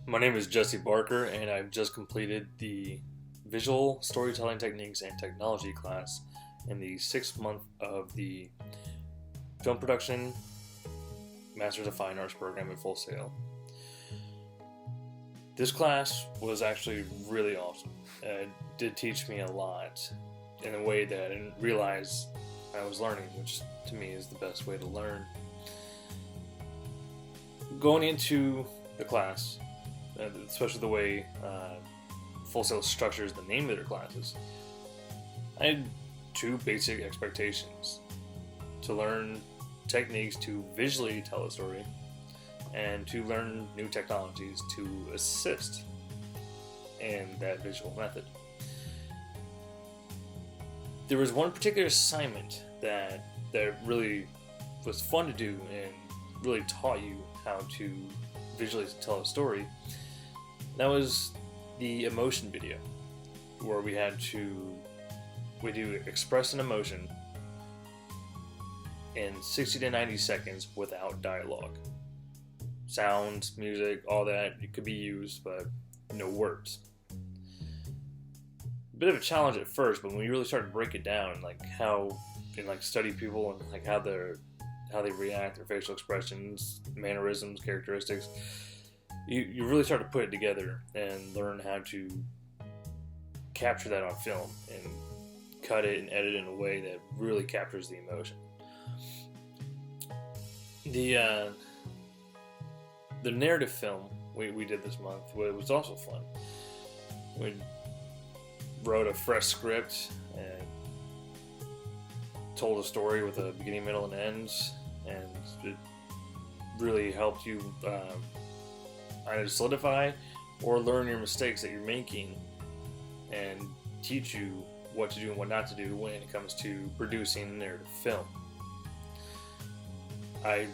My name is Jesse Barker, and I've just completed the Visual Storytelling Techniques and Technology class in the 6th month of the Film Production Masters of Fine Arts program at Full Sail. This class was actually really awesome. It did teach me a lot in a way that I didn't realize I was learning, which to me is the best way to learn. Going into the class, especially the way Full Sail structures the name of their classes, I had two basic expectations: to learn techniques to visually tell a story, and to learn new technologies to assist in that visual method. There was one particular assignment that really was fun to do and really taught you how to visually tell a story. That was the emotion video, where we do express an emotion in 60 to 90 seconds without dialogue. Sounds, music, all that, it could be used, but no words. A bit of a challenge at first, but when we really started to break it down, like how, and like study people and like how they react, their facial expressions, mannerisms, characteristics, you really start to put it together and learn how to capture that on film and cut it and edit it in a way that really captures the emotion. The narrative film we did this month was also fun. We wrote a fresh script and told a story with a beginning, middle, and ends, and it really helped you either solidify or learn your mistakes that you're making and teach you what to do and what not to do when it comes to producing a narrative film. I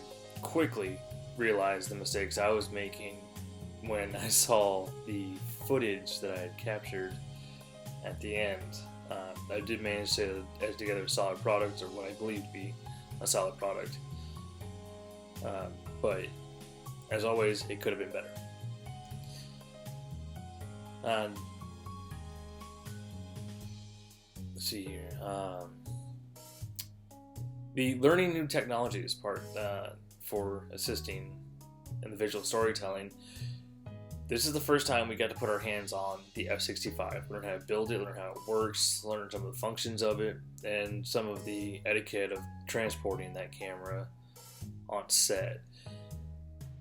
quickly realized the mistakes I was making when I saw the footage that I had captured at the end. I did manage to edit together a solid product, or what I believe to be a solid product. But as always, it could have been better. Let's see here. The learning new technologies part for assisting in the visual storytelling. This is the first time we got to put our hands on the F-65, learn how to build it, learn how it works, learn some of the functions of it, and some of the etiquette of transporting that camera on set.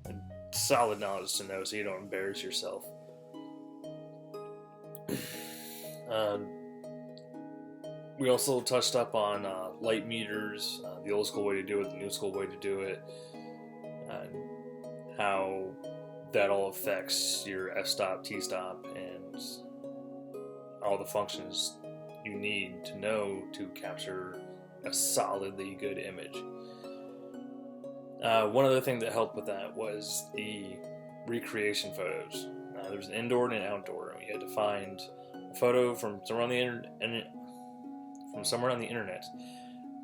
And solid knowledge to know so you don't embarrass yourself. We also touched up on light meters, the old school way to do it, the new school way to do it, and how that all affects your f-stop, t-stop, and all the functions you need to know to capture a solidly good image. One other thing that helped with that was the recreation photos. There was an indoor and an outdoor, and we had to find a photo from somewhere on the internet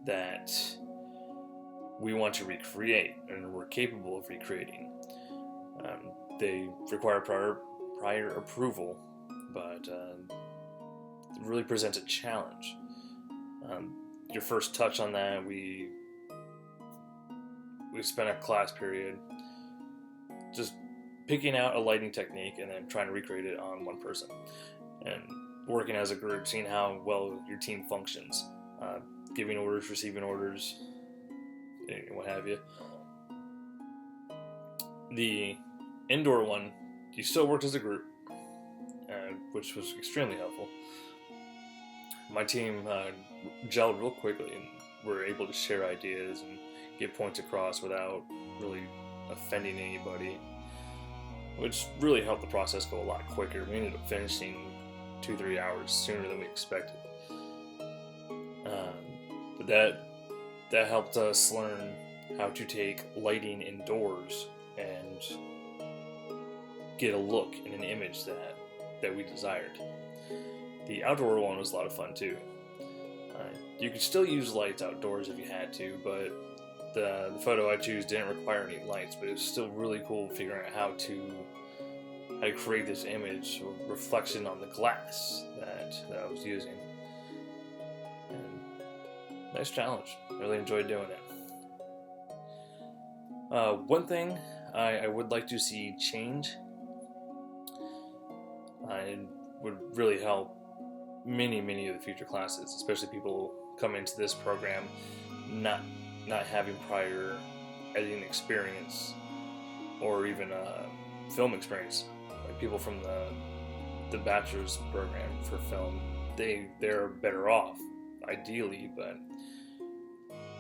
that we want to recreate and we're capable of recreating. They require prior approval, but it really presents a challenge. Your first touch on that, we spent a class period just picking out a lighting technique and then trying to recreate it on one person, and working as a group, seeing how well your team functions, giving orders, receiving orders, what have you. The indoor one, you still worked as a group, which was extremely helpful. My team gelled real quickly and were able to share ideas and get points across without really offending anybody, which really helped the process go a lot quicker. We ended up finishing 2-3 hours sooner than we expected. But that helped us learn how to take lighting indoors and get a look and an image that we desired. The outdoor one was a lot of fun too. You could still use lights outdoors if you had to, but the photo I choose didn't require any lights, but it was still really cool figuring out how to how to create this image or reflection on the glass that I was using. And nice challenge. Really enjoyed doing it. One thing I would like to see change, it would really help many of the future classes, especially people coming into this program not having prior editing experience or even film experience. Like people from the bachelor's program for film, they're better off ideally, but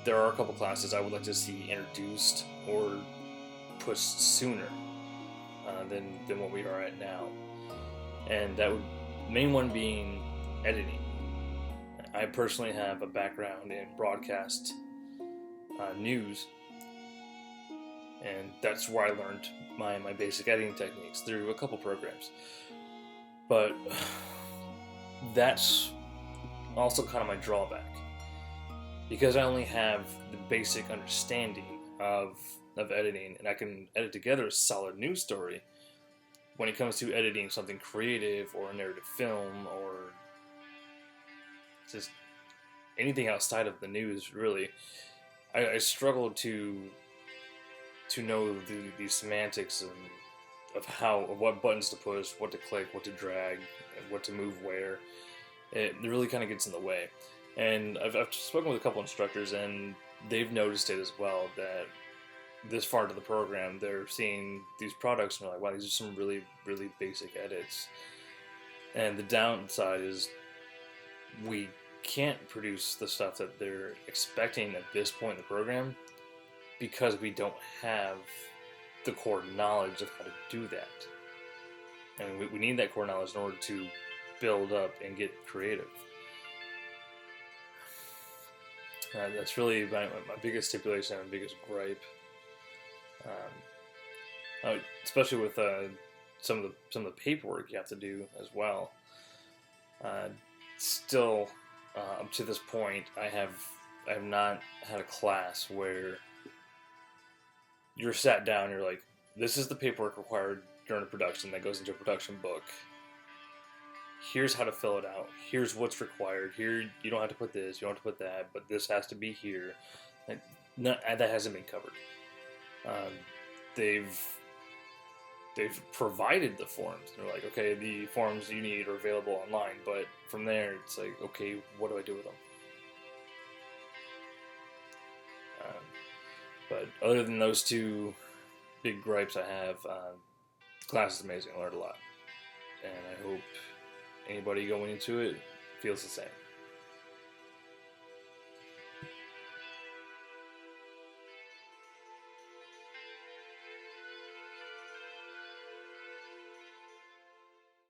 there are a couple classes I would like to see introduced or pushed sooner than what we are at now, and that would main one being editing. I personally have a background in broadcast news, and that's where I learned my basic editing techniques through a couple programs. But that's also kind of my drawback, because I only have the basic understanding of editing, and I can edit together a solid news story. When it comes to editing something creative or a narrative film or just anything outside of the news, really, I struggle to know the semantics of what buttons to push, what to click, what to drag, what to move where. It really kind of gets in the way. And I've spoken with a couple instructors, and they've noticed it as well, that this far into the program, they're seeing these products and they're like, wow, these are some really basic edits. And the downside is we can't produce the stuff that they're expecting at this point in the program because we don't have the core knowledge of how to do that. And we need that core knowledge in order to build up and get creative. That's really my biggest stipulation and biggest gripe. Especially with some of the paperwork you have to do as well. Still, up to this point, I have not had a class where you're sat down and you're like, this is the paperwork required during a production that goes into a production book. Here's how to fill it out. Here's what's required. Here, you don't have to put this, you don't have to put that, but this has to be here. That hasn't been covered. They've provided the forms. They're like, okay, the forms you need are available online, but from there, it's like, okay, what do I do with them? But other than those two big gripes I have, class is amazing. I learned a lot, and I hope anybody going into it feels the same.